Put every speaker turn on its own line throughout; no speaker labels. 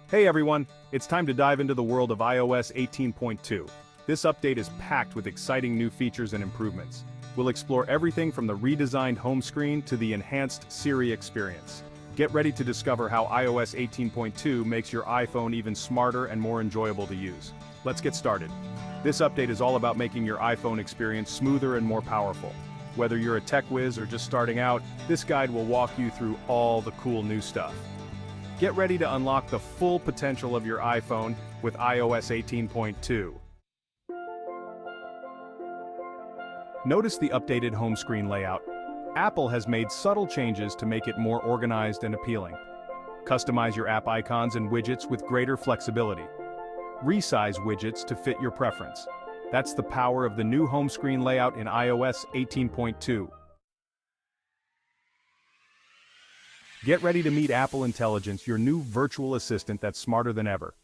Hey everyone, it's time to dive into the world of iOS 18.2. This update is packed with exciting new features and improvements. We'll explore everything from the redesigned home screen to the enhanced Siri experience. Get ready to discover how iOS 18.2 makes your iPhone even smarter and more enjoyable to use. Let's get started. This update is all about making your iPhone experience smoother and more powerful. Whether you're a tech whiz or just starting out, this guide will walk you through all the cool new stuff. Get ready to unlock the full potential of your iPhone with iOS 18.2. Notice the updated home screen layout. Apple has made subtle changes to make it more organized and appealing. Customize your app icons and widgets with greater flexibility. Resize widgets to fit your preference. That's the power of the new home screen layout in iOS 18.2. Get ready to meet Apple Intelligence, your new virtual assistant that's smarter than ever.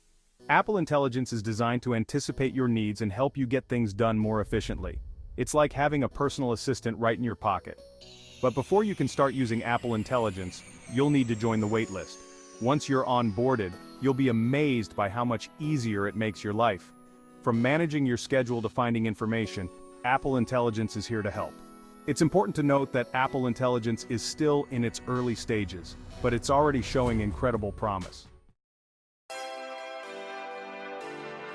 Apple Intelligence is designed to anticipate your needs and help you get things done more efficiently. It's like having a personal assistant right in your pocket. But before you can start using Apple Intelligence, you'll need to join the waitlist. Once you're onboarded, you'll be amazed by how much easier it makes your life. From managing your schedule to finding information, Apple Intelligence is here to help. It's important to note that Apple Intelligence is still in its early stages, but it's already showing incredible promise.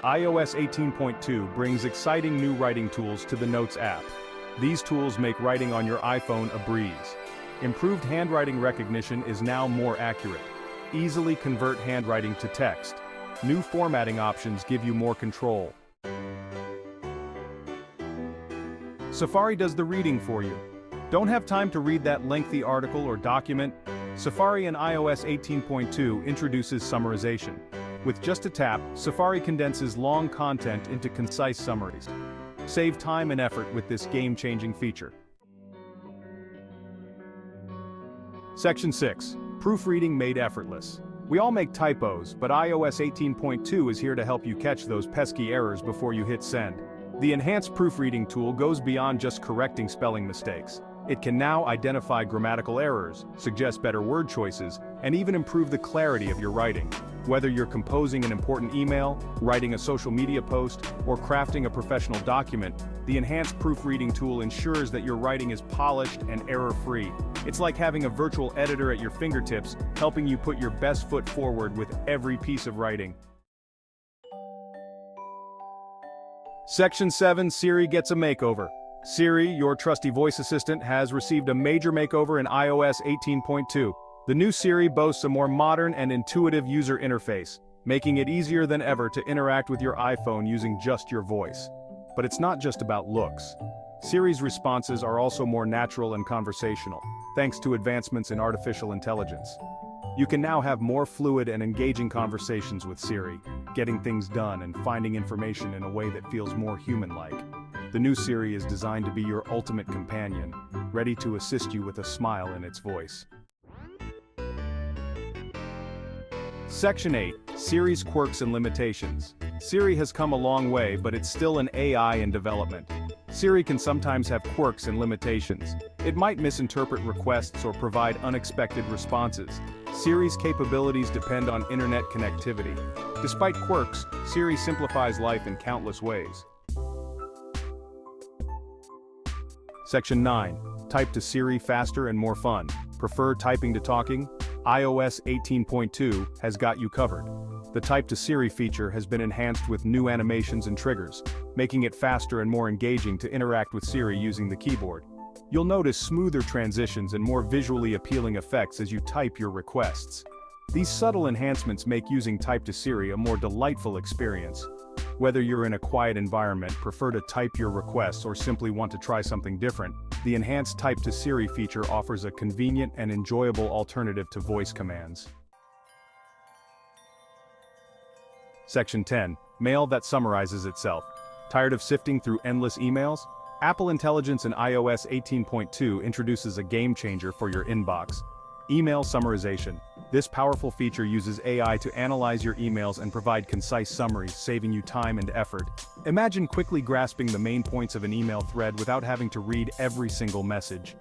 iOS 18.2 brings exciting new writing tools to the Notes app. These tools make writing on your iPhone a breeze. Improved handwriting recognition is now more accurate. Easily convert handwriting to text. New formatting options give you more control. Safari does the reading for you. Don't have time to read that lengthy article or document? Safari in iOS 18.2 introduces summarization. With just a tap, Safari condenses long content into concise summaries. Save time and effort with this game-changing feature. Section 6. Proofreading made effortless. We all make typos, but iOS 18.2 is here to help you catch those pesky errors before you hit send. The enhanced proofreading tool goes beyond just correcting spelling mistakes. It can now identify grammatical errors, suggest better word choices, and even improve the clarity of your writing. Whether you're composing an important email, writing a social media post, or crafting a professional document, the enhanced proofreading tool ensures that your writing is polished and error-free. It's like having a virtual editor at your fingertips, helping you put your best foot forward with every piece of writing. Section 7. Siri gets a makeover. Siri, your trusty voice assistant, has received a major makeover in iOS 18.2. The new Siri boasts a more modern and intuitive user interface, making it easier than ever to interact with your iPhone using just your voice. But it's not just about looks. Siri's responses are also more natural and conversational, thanks to advancements in artificial intelligence. You can now have more fluid and engaging conversations with Siri, getting things done and finding information in a way that feels more human-like. The new Siri is designed to be your ultimate companion, ready to assist you with a smile in its voice. Section 8. Siri's quirks and limitations. Siri has come a long way, but it's still an AI in development. Siri can sometimes have quirks and limitations. It might misinterpret requests or provide unexpected responses. Siri's capabilities depend on internet connectivity. Despite quirks, Siri simplifies life in countless ways. Section 9. Type to Siri faster and more fun. Prefer typing to talking? iOS 18.2 has got you covered. The Type to Siri feature has been enhanced with new animations and triggers, making it faster and more engaging to interact with Siri using the keyboard. You'll notice smoother transitions and more visually appealing effects as you type your requests. These subtle enhancements make using Type to Siri a more delightful experience. Whether you're in a quiet environment, prefer to type your requests, or simply want to try something different, the enhanced Type to Siri feature offers a convenient and enjoyable alternative to voice commands. Section 10. Mail that summarizes itself. Tired of sifting through endless emails? Apple Intelligence in iOS 18.2 introduces a game-changer for your inbox. Email summarization. This powerful feature uses AI to analyze your emails and provide concise summaries, saving you time and effort. Imagine quickly grasping the main points of an email thread without having to read every single message.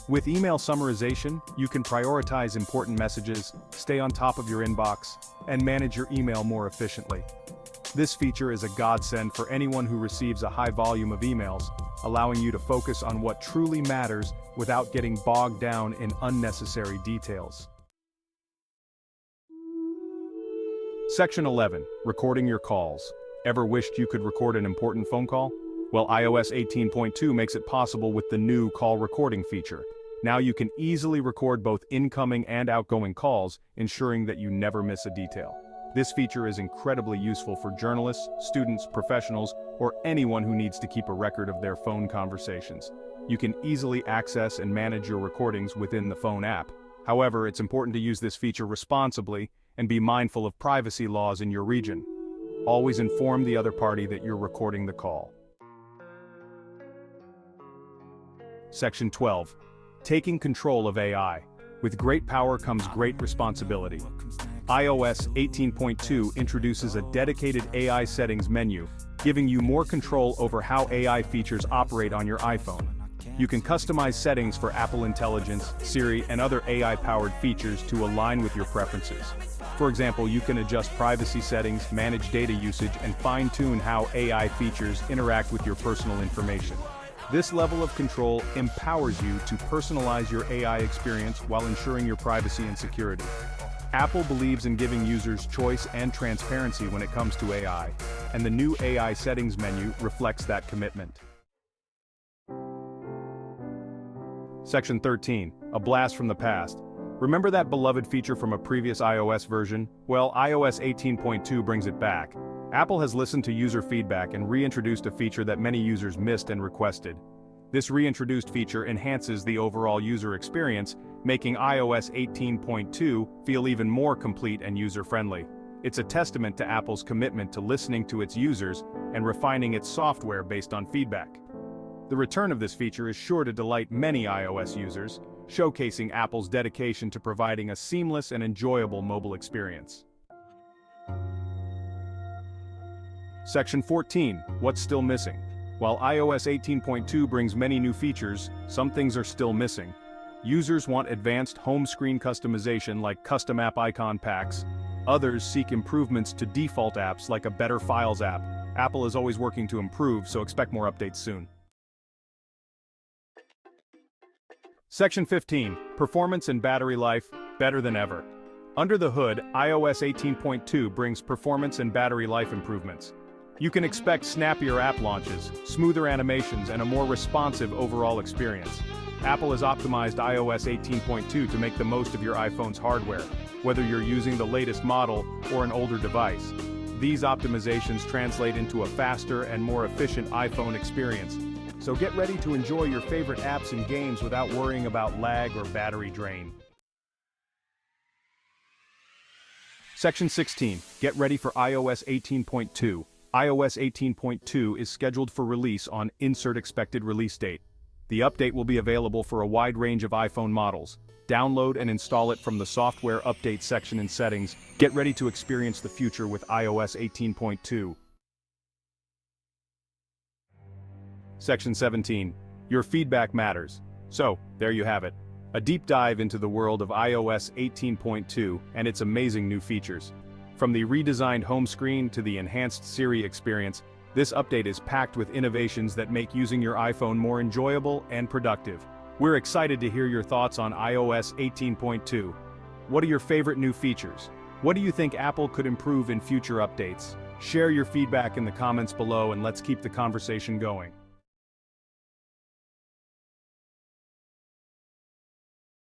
With email summarization, you can prioritize important messages, stay on top of your inbox, and manage your email more efficiently. This feature is a godsend for anyone who receives a high volume of emails, allowing you to focus on what truly matters without getting bogged down in unnecessary details. Section 11. Recording your calls. Ever wished you could record an important phone call? Well, iOS 18.2 makes it possible with the new call recording feature. Now you can easily record both incoming and outgoing calls, ensuring that you never miss a detail. This feature is incredibly useful for journalists, students, professionals, or anyone who needs to keep a record of their phone conversations. You can easily access and manage your recordings within the phone app. However, it's important to use this feature responsibly and be mindful of privacy laws in your region. Always inform the other party that you're recording the call. Section 12. Taking control of AI. With great power comes great responsibility. iOS 18.2 introduces a dedicated AI settings menu, giving you more control over how AI features operate on your iPhone. You can customize settings for Apple Intelligence, Siri, and other AI-powered features to align with your preferences. For example, you can adjust privacy settings, manage data usage, and fine-tune how AI features interact with your personal information. This level of control empowers you to personalize your AI experience while ensuring your privacy and security. Apple believes in giving users choice and transparency when it comes to AI, and the new AI settings menu reflects that commitment. Section 13. A blast from the past. Remember that beloved feature from a previous iOS version? Well, iOS 18.2 brings it back. Apple has listened to user feedback and reintroduced a feature that many users missed and requested. This reintroduced feature enhances the overall user experience, making iOS 18.2 feel even more complete and user-friendly. It's a testament to Apple's commitment to listening to its users and refining its software based on feedback. The return of this feature is sure to delight many iOS users, showcasing Apple's dedication to providing a seamless and enjoyable mobile experience. Section 14. What's still missing? While iOS 18.2 brings many new features, some things are still missing. Users want advanced home screen customization like custom app icon packs. Others seek improvements to default apps like a better Files app. Apple is always working to improve, so expect more updates soon. Section 15. Performance and battery life, better than ever. Under the hood, iOS 18.2 brings performance and battery life improvements. You can expect snappier app launches, smoother animations, and a more responsive overall experience. Apple has optimized iOS 18.2 to make the most of your iPhone's hardware, whether you're using the latest model or an older device. These optimizations translate into a faster and more efficient iPhone experience. So get ready to enjoy your favorite apps and games without worrying about lag or battery drain. Section 16. Get ready for iOS 18.2. iOS 18.2 is scheduled for release on Insert Expected Release Date. The update will be available for a wide range of iPhone models. Download and install it from the Software Update section in Settings. Get ready to experience the future with iOS 18.2. Section 17. Your feedback matters. So, there you have it. A deep dive into the world of iOS 18.2 and its amazing new features. From the redesigned home screen to the enhanced Siri experience, this update is packed with innovations that make using your iPhone more enjoyable and productive. We're excited to hear your thoughts on iOS 18.2. What are your favorite new features? What do you think Apple could improve in future updates? Share your feedback in the comments below and let's keep the conversation going.